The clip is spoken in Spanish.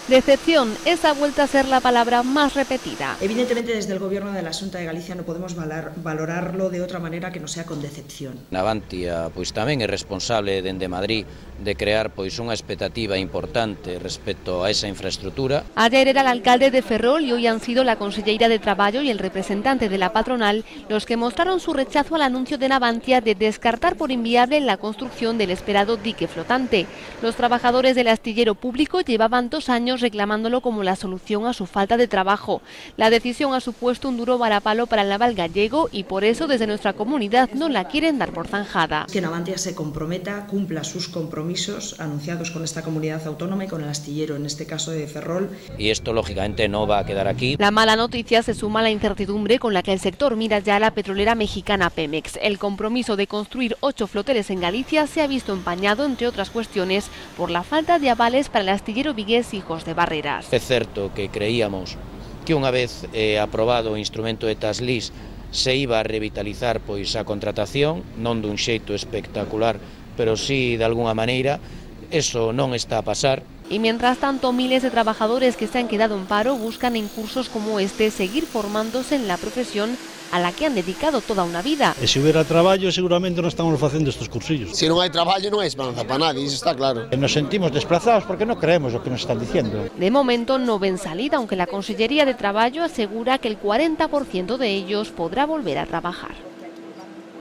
Decepción, esa ha vuelto a ser la palabra más repetida. Evidentemente, desde el Gobierno de la Xunta de Galicia no podemos valorarlo de otra manera que no sea con decepción. Navantia tamén é responsable dende Madrid de crear unha expectativa importante respecto a esa infraestructura. Ayer era el alcalde de Ferrol y hoy han sido la consellera de Traballo y el representante de la patronal los que mostraron su rechazo al anuncio de Navantia de descartar por inviable la construcción del esperado dique flotante. Los trabajadores del astillero público llevaban 2 años reclamándolo como la solución a su falta de trabajo. La decisión ha supuesto un duro varapalo para el naval gallego y por eso desde nuestra comunidad no la quieren dar por zanjada. Que Navantia se comprometa, cumpla sus compromisos anunciados con esta comunidad autónoma y con el astillero, en este caso de Ferrol. Y esto lógicamente no va a quedar aquí. La mala noticia se suma a la incertidumbre con la que el sector mira ya a la petrolera mexicana Pemex. El compromiso de construir 8 floteles en Galicia se ha visto empañado, entre otras cuestiones, por la falta de avales para el astillero vigués Hijos de Barreras. É certo que creíamos que unha vez aprobado o instrumento de TASLIS se iba a revitalizar a contratación, non dun xeito espectacular, pero sí de alguna maneira. Eso non está a pasar. Y mientras tanto, miles de trabajadores que se han quedado en paro buscan en cursos como este seguir formándose en la profesión a la que han dedicado toda una vida. E se hubiera traballo, seguramente non estamos facendo estes cursillos. Se non hai traballo non hai esperanza para nadie, iso está claro. Nos sentimos desplazados porque non creemos o que nos están diciendo. De momento no ven salida, aunque la Consellería de Traballo asegura que el 40% de ellos podrá volver a trabajar.